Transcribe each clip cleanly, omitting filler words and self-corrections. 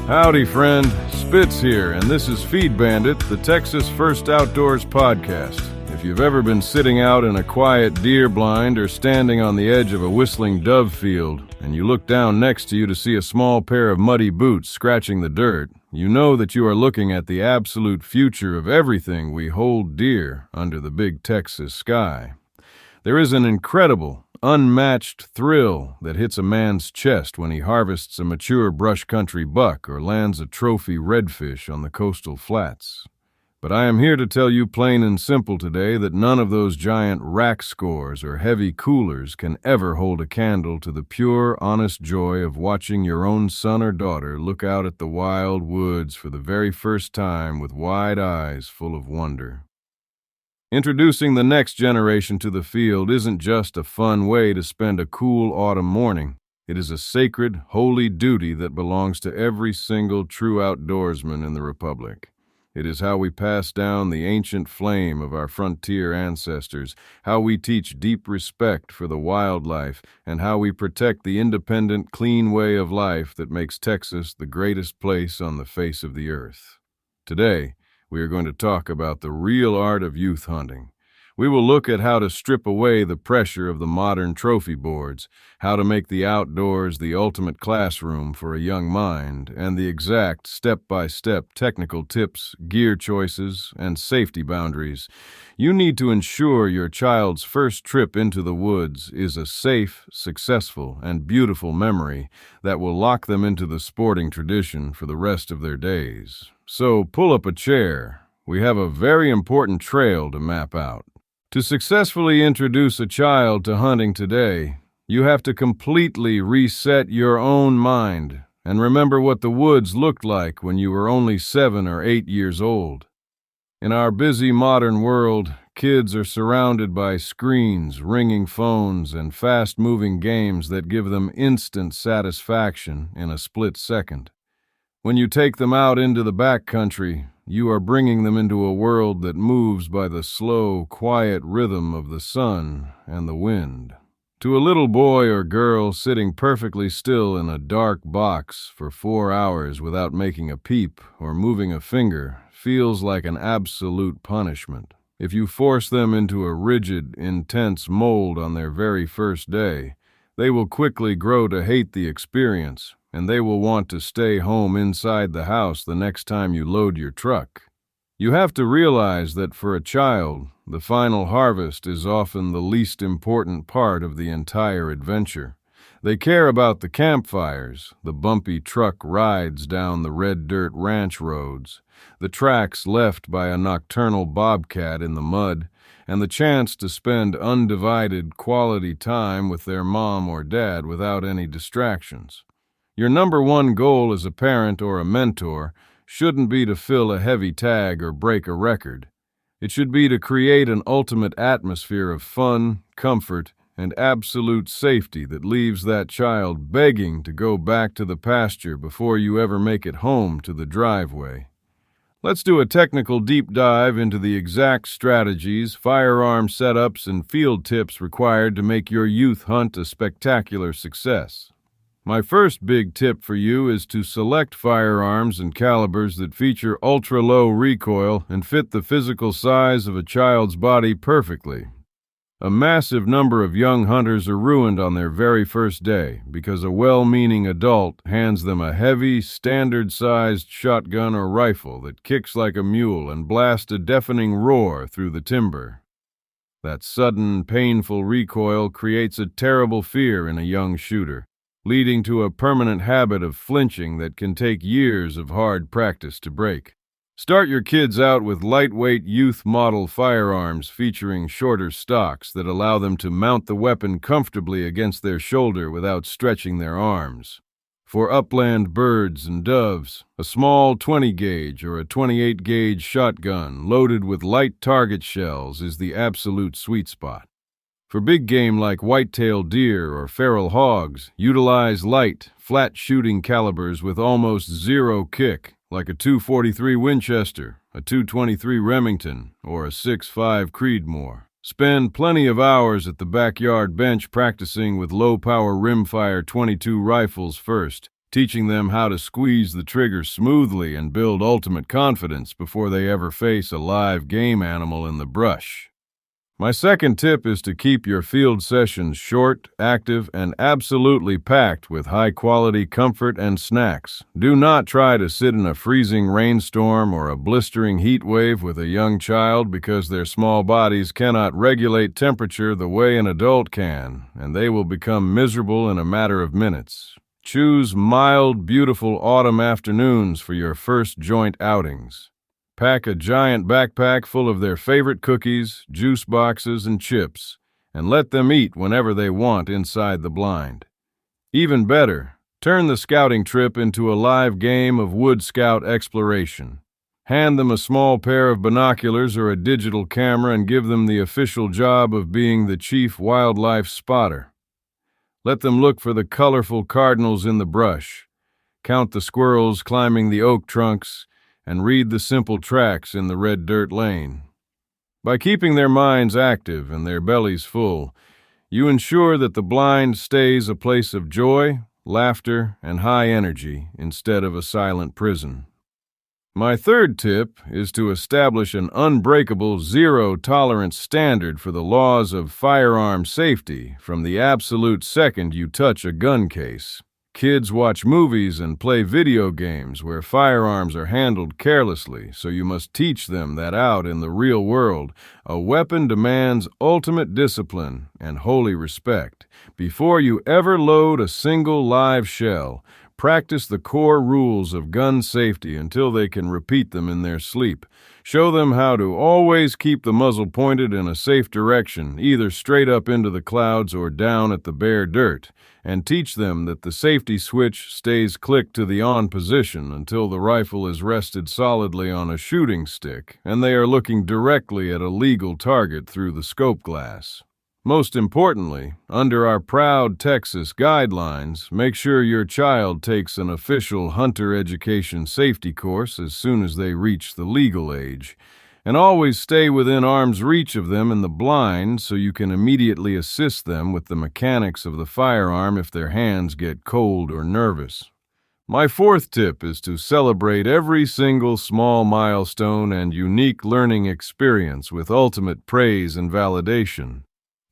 Howdy, friend. Spitz here, and this is Feed Bandit, the Texas First Outdoors podcast. If you've ever been sitting out in a quiet deer blind or standing on the edge of a whistling dove field, and you look down next to you to see a small pair of muddy boots scratching the dirt, you know that you are looking at the absolute future of everything we hold dear under the big Texas sky. There is an incredible, unmatched thrill that hits a man's chest when he harvests a mature brush country buck or lands a trophy redfish on the coastal flats. But I am here to tell you plain and simple today that none of those giant rack scores or heavy coolers can ever hold a candle to the pure, honest joy of watching your own son or daughter look out at the wild woods for the very first time with wide eyes full of wonder. Introducing the next generation to the field isn't just a fun way to spend a cool autumn morning. It is a sacred, holy duty that belongs to every single true outdoorsman in the Republic. It is how we pass down the ancient flame of our frontier ancestors, how we teach deep respect for the wildlife, and how we protect the independent, clean way of life that makes Texas the greatest place on the face of the earth. Today, we are going to talk about the real art of youth hunting. We will look at how to strip away the pressure of the modern trophy boards, how to make the outdoors the ultimate classroom for a young mind, and the exact step-by-step technical tips, gear choices, and safety boundaries you need to ensure your child's first trip into the woods is a safe, successful, and beautiful memory that will lock them into the sporting tradition for the rest of their days. So pull up a chair. We have a very important trail to map out. To successfully introduce a child to hunting today, you have to completely reset your own mind and remember what the woods looked like when you were only 7 or 8 years old. In our busy modern world, kids are surrounded by screens, ringing phones, and fast-moving games that give them instant satisfaction in a split second. When you take them out into the backcountry, you are bringing them into a world that moves by the slow, quiet rhythm of the sun and the wind. To a little boy or girl sitting perfectly still in a dark box for 4 hours without making a peep or moving a finger feels like an absolute punishment. If you force them into a rigid, intense mold on their very first day, they will quickly grow to hate the experience, and they will want to stay home inside the house the next time you load your truck. You have to realize that for a child, the final harvest is often the least important part of the entire adventure. They care about the campfires, the bumpy truck rides down the red dirt ranch roads, the tracks left by a nocturnal bobcat in the mud, and the chance to spend undivided quality time with their mom or dad without any distractions. Your number one goal as a parent or a mentor shouldn't be to fill a heavy tag or break a record. It should be to create an ultimate atmosphere of fun, comfort, and absolute safety that leaves that child begging to go back to the pasture before you ever make it home to the driveway. Let's do a technical deep dive into the exact strategies, firearm setups, and field tips required to make your youth hunt a spectacular success. My first big tip for you is to select firearms and calibers that feature ultra-low recoil and fit the physical size of a child's body perfectly. A massive number of young hunters are ruined on their very first day because a well-meaning adult hands them a heavy, standard-sized shotgun or rifle that kicks like a mule and blasts a deafening roar through the timber. That sudden, painful recoil creates a terrible fear in a young shooter, leading to a permanent habit of flinching that can take years of hard practice to break. Start your kids out with lightweight youth model firearms featuring shorter stocks that allow them to mount the weapon comfortably against their shoulder without stretching their arms. For upland birds and doves, a small 20-gauge or a 28-gauge shotgun loaded with light target shells is the absolute sweet spot. For big game like white-tailed deer or feral hogs, utilize light, flat-shooting calibers with almost zero kick, like a .243 Winchester, a .223 Remington, or a .6.5 Creedmoor. Spend plenty of hours at the backyard bench practicing with low-power rimfire .22 rifles first, teaching them how to squeeze the trigger smoothly and build ultimate confidence before they ever face a live game animal in the brush. My second tip is to keep your field sessions short, active, and absolutely packed with high-quality comfort and snacks. Do not try to sit in a freezing rainstorm or a blistering heat wave with a young child because their small bodies cannot regulate temperature the way an adult can, and they will become miserable in a matter of minutes. Choose mild, beautiful autumn afternoons for your first joint outings. Pack a giant backpack full of their favorite cookies, juice boxes, and chips, and let them eat whenever they want inside the blind. Even better, turn the scouting trip into a live game of Wood Scout exploration. Hand them a small pair of binoculars or a digital camera and give them the official job of being the chief wildlife spotter. Let them look for the colorful cardinals in the brush, count the squirrels climbing the oak trunks, and read the simple tracks in the red dirt lane. By keeping their minds active and their bellies full, you ensure that the blind stays a place of joy, laughter, and high energy instead of a silent prison. My third tip is to establish an unbreakable zero-tolerance standard for the laws of firearm safety from the absolute second you touch a gun case. Kids watch movies and play video games where firearms are handled carelessly, so you must teach them that out in the real world, a weapon demands ultimate discipline and holy respect. Before you ever load a single live shell, practice the core rules of gun safety until they can repeat them in their sleep. Show them how to always keep the muzzle pointed in a safe direction, either straight up into the clouds or down at the bare dirt, and teach them that the safety switch stays clicked to the on position until the rifle is rested solidly on a shooting stick and they are looking directly at a legal target through the scope glass. Most importantly, under our proud Texas guidelines, make sure your child takes an official hunter education safety course as soon as they reach the legal age, and always stay within arm's reach of them in the blind so you can immediately assist them with the mechanics of the firearm if their hands get cold or nervous. My fourth tip is to celebrate every single small milestone and unique learning experience with ultimate praise and validation.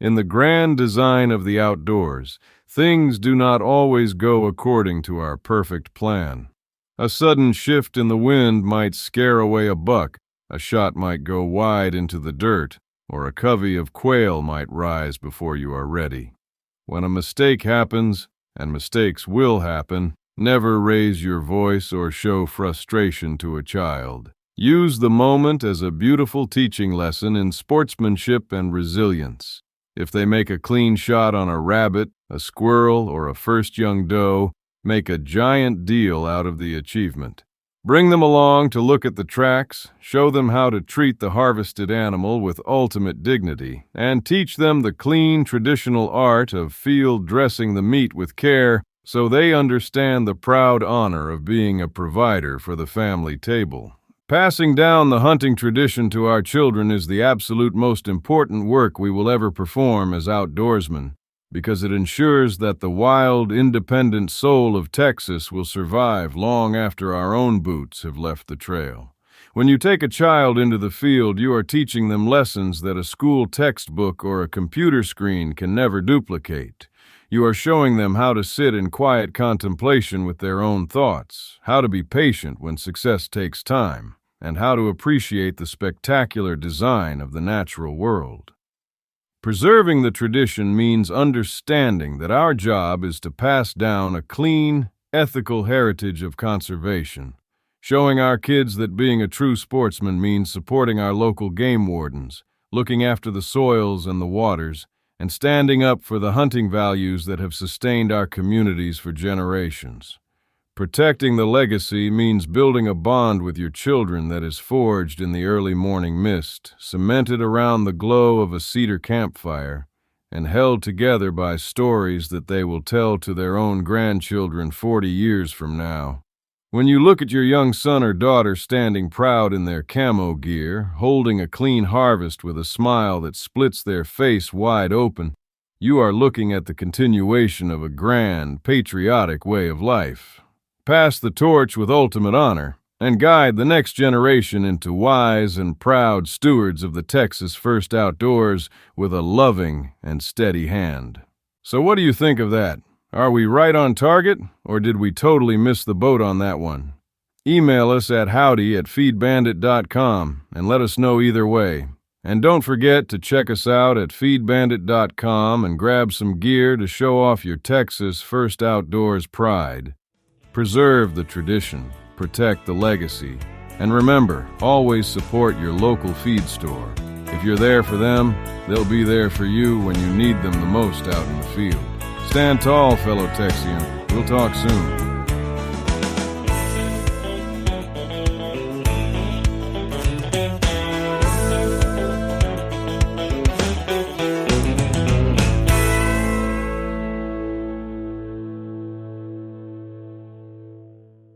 In the grand design of the outdoors, things do not always go according to our perfect plan. A sudden shift in the wind might scare away a buck, a shot might go wide into the dirt, or a covey of quail might rise before you are ready. When a mistake happens, and mistakes will happen, never raise your voice or show frustration to a child. Use the moment as a beautiful teaching lesson in sportsmanship and resilience. If they make a clean shot on a rabbit, a squirrel, or a first young doe, make a giant deal out of the achievement. Bring them along to look at the tracks, show them how to treat the harvested animal with ultimate dignity, and teach them the clean, traditional art of field dressing the meat with care so they understand the proud honor of being a provider for the family table. Passing down the hunting tradition to our children is the absolute most important work we will ever perform as outdoorsmen, because it ensures that the wild, independent soul of Texas will survive long after our own boots have left the trail. When you take a child into the field, you are teaching them lessons that a school textbook or a computer screen can never duplicate. You are showing them how to sit in quiet contemplation with their own thoughts, how to be patient when success takes time, and how to appreciate the spectacular design of the natural world. Preserving the tradition means understanding that our job is to pass down a clean, ethical heritage of conservation, showing our kids that being a true sportsman means supporting our local game wardens, looking after the soils and the waters, and standing up for the hunting values that have sustained our communities for generations. Protecting the legacy means building a bond with your children that is forged in the early morning mist, cemented around the glow of a cedar campfire, and held together by stories that they will tell to their own grandchildren 40 years from now. When you look at your young son or daughter standing proud in their camo gear, holding a clean harvest with a smile that splits their face wide open, you are looking at the continuation of a grand, patriotic way of life. pass the torch with ultimate honor, and guide the next generation into wise and proud stewards of the Texas First Outdoors with a loving and steady hand. So what do you think of that? Are we right on target, or did we totally miss the boat on that one? Email us at howdy@feedbandit.com and let us know either way. And don't forget to check us out at feedbandit.com and grab some gear to show off your Texas First Outdoors pride. Preserve the tradition, protect the legacy, and remember, always support your local feed store. If you're there for them, they'll be there for you when you need them the most out in the field. Stand tall, fellow Texian. We'll talk soon.